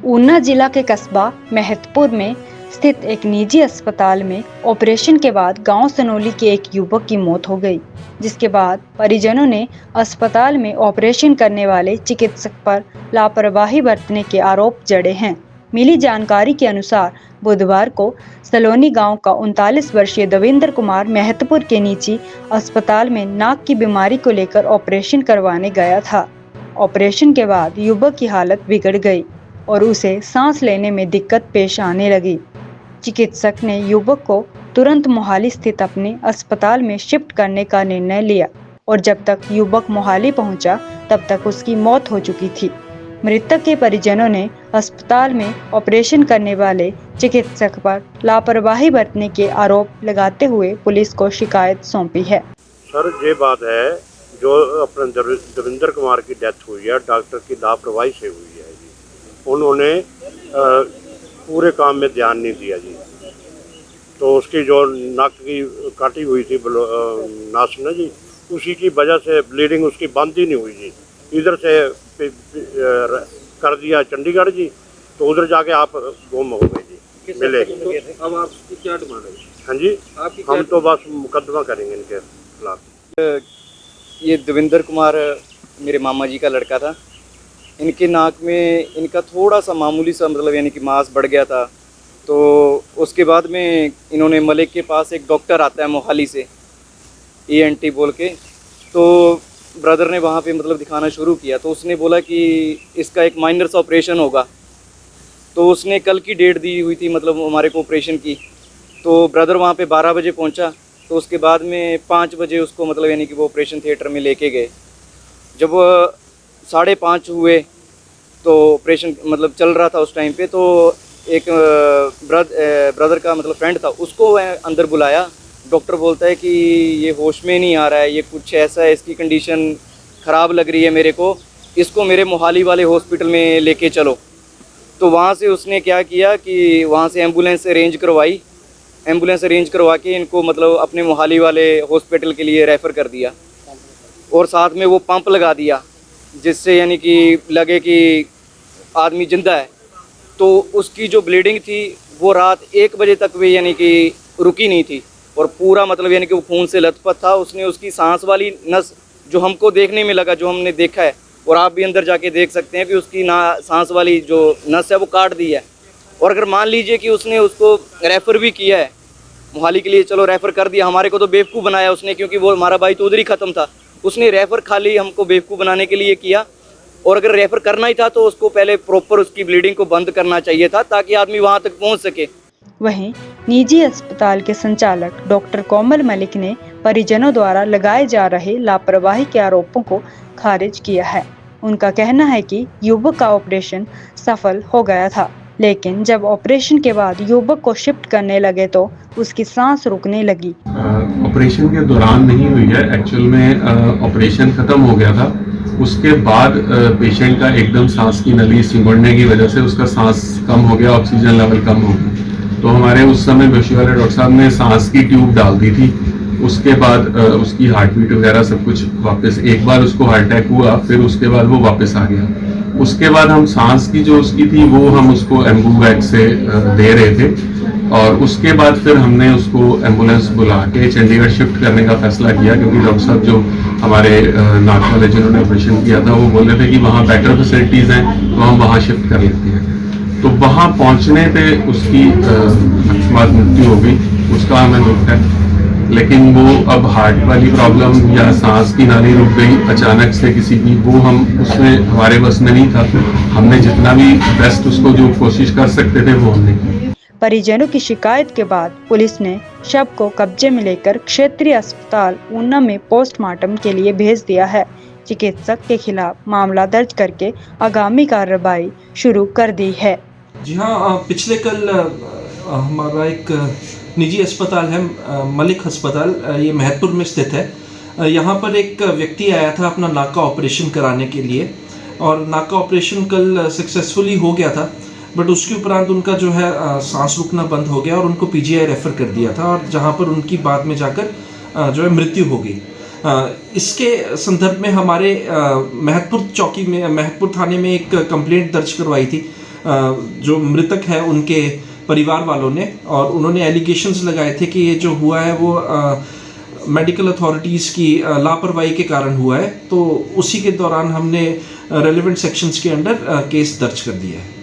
ऊना जिला के कस्बा महतपुर में स्थित एक निजी अस्पताल में ऑपरेशन के बाद गांव सनोली के एक युवक की मौत हो गई, जिसके बाद परिजनों ने अस्पताल में ऑपरेशन करने वाले चिकित्सक पर लापरवाही बरतने के आरोप जड़े हैं। मिली जानकारी के अनुसार बुधवार को सलोनी गांव का 39 वर्षीय देवेंद्र कुमार महतपुर के निजी अस्पताल में नाक की बीमारी को लेकर ऑपरेशन करवाने गया था। ऑपरेशन के बाद युवक की हालत बिगड़ गई और उसे सांस लेने में दिक्कत पेश आने लगी। चिकित्सक ने युवक को तुरंत मोहाली स्थित अपने अस्पताल में शिफ्ट करने का निर्णय लिया और जब तक युवक मोहाली पहुंचा तब तक उसकी मौत हो चुकी थी। मृतक के परिजनों ने अस्पताल में ऑपरेशन करने वाले चिकित्सक पर लापरवाही बरतने के आरोप लगाते हुए पुलिस को शिकायत सौंपी है। सर, ये बात है जो अपने देवेंद्र कुमार की डेथ हुई है, डॉक्टर की लापरवाही से हुई है जी। उन्होंने पूरे काम में ध्यान नहीं दिया जी। तो उसकी जो नाक की काटी हुई थी नास ने जी, उसी की वजह से ब्लीडिंग उसकी बंद ही नहीं हुई जी। इधर से कर दिया चंडीगढ़ जी, तो उधर जाके आप गुम हो गए जी, मिले। अब आपकी क्या डिमांड है? हाँ जी, हम तो बस मुकदमा करेंगे इनके खिलाफ। ये देवेंद्र कुमार मेरे मामा जी का लड़का था। इनके नाक में इनका थोड़ा सा मामूली सा मतलब यानी कि मांस बढ़ गया था। तो उसके बाद में इन्होंने मलिक के पास एक डॉक्टर आता है मोहाली से, ENT बोल के, तो ब्रदर ने वहाँ पे मतलब दिखाना शुरू किया। तो उसने बोला कि इसका एक माइनर सा ऑपरेशन होगा। तो उसने कल की डेट दी हुई थी मतलब हमारे को ऑपरेशन की। तो ब्रदर वहाँ पे 12 बजे पहुँचा। तो उसके बाद में 5 बजे उसको मतलब यानी कि वो ऑपरेशन थिएटर में लेके गए। जब 5:30 हुए तो ऑपरेशन मतलब चल रहा था उस टाइम पे। तो एक ब्रदर का मतलब फ्रेंड था, उसको अंदर बुलाया। डॉक्टर बोलता है कि ये होश में नहीं आ रहा है, ये कुछ ऐसा है, इसकी कंडीशन ख़राब लग रही है मेरे को, इसको मेरे मोहाली वाले हॉस्पिटल में लेके चलो। तो वहाँ से उसने क्या किया कि वहाँ से एम्बुलेंस अरेंज करवाई। एम्बुलेंस अरेंज करवा के इनको मतलब अपने मोहाली वाले हॉस्पिटल के लिए रेफ़र कर दिया और साथ में वो पंप लगा दिया जिससे यानी कि लगे कि आदमी जिंदा है। तो उसकी जो ब्लीडिंग थी वो रात 1 बजे तक भी यानी कि रुकी नहीं थी और पूरा मतलब यानी कि वो खून से लथपथ था। उसने उसकी सांस वाली नस जो हमको देखने में लगा, जो हमने देखा है और आप भी अंदर जाके देख सकते हैं कि उसकी सांस वाली जो नस है वो काट दी है। और अगर मान लीजिए कि उसने उसको रेफ़र भी किया है मोहाली के लिए, चलो रेफ़र कर दिया, हमारे को तो बेवकूफ़ बनाया उसने, क्योंकि वो हमारा भाई तो उधर ही ख़त्म था। उसने रेफ़र खाली हमको बेवकूफ़ बनाने के लिए किया। और अगर रेफ़र करना ही था तो उसको पहले प्रॉपर उसकी ब्लीडिंग को बंद करना चाहिए था ताकि आदमी वहाँ तक पहुँच सके। वहीं निजी अस्पताल के संचालक डॉक्टर कोमल मलिक ने परिजनों द्वारा लगाए जा रहे लापरवाही के आरोपों को खारिज किया है। उनका कहना है कि युवक का ऑपरेशन सफल हो गया था, लेकिन जब ऑपरेशन के बाद युवक को शिफ्ट करने लगे तो उसकी सांस रुकने लगी। ऑपरेशन के दौरान नहीं हुई है, एक्चुअल में ऑपरेशन खत्म हो गया था। उसके बाद पेशेंट का एकदम सांस की नली सिमड़ने की वजह से उसका सांस कम हो गया, ऑक्सीजन लेवल कम हो गया। तो हमारे उस समय बेहोशी वाले डॉक्टर साहब ने सांस की ट्यूब डाल दी थी। उसके बाद उसकी हार्ट बीट वगैरह सब कुछ वापस, एक बार उसको हार्ट अटैक हुआ, फिर उसके बाद वो वापस आ गया। उसके बाद हम सांस की जो उसकी थी वो हम उसको एम्बुवैक से दे रहे थे और उसके बाद फिर हमने उसको एम्बुलेंस बुला के चंडीगढ़ शिफ्ट करने का फैसला किया, क्योंकि डॉक्टर साहब जो हमारे नाक वाले जिन्होंने ऑपरेशन किया था वो बोल रहे थे कि वहाँ बेटर फैसिलिटीज़ हैं तो हम वहाँ शिफ्ट कर लेते हैं। तो वहाँ पहुँचने पे उसकी अकस्मात मृत्यु हो गई, उसका हमें दुख है। लेकिन वो अब हार्ट वाली प्रॉब्लम या सांस की नाली रुक गई अचानक से किसी की, वो हम उसमें हमारे बस में नहीं था। हमने जितना भी बेस्ट उसको जो कोशिश कर सकते थे वो हमने की। परिजनों की शिकायत के बाद पुलिस ने शव को कब्जे में लेकर क्षेत्रीय अस्पताल ऊना में पोस्टमार्टम के लिए भेज दिया है। चिकित्सक के खिलाफ मामला दर्ज करके आगामी कार्रवाई शुरू कर दी है। जी हाँ, पिछले कल हमारा एक निजी अस्पताल है मलिक अस्पताल, ये महतपुर में स्थित है। यहाँ पर एक व्यक्ति आया था अपना नाक का ऑपरेशन कराने के लिए और नाक का ऑपरेशन कल सक्सेसफुली हो गया था, बट उसके उपरांत उनका जो है सांस रुकना बंद हो गया और उनको PGI रेफ़र कर दिया था और जहाँ पर उनकी बाद में जाकर जो है मृत्यु हो गई। इसके संदर्भ में हमारे महतपुर चौकी में, महतपुर थाने में एक कंप्लेंट दर्ज करवाई थी जो मृतक है उनके परिवार वालों ने, और उन्होंने एलिगेशंस लगाए थे कि ये जो हुआ है वो मेडिकल अथॉरिटीज़ की लापरवाही के कारण हुआ है। तो उसी के दौरान हमने रेलेवेंट सेक्शंस के अंडर केस दर्ज कर दिया है।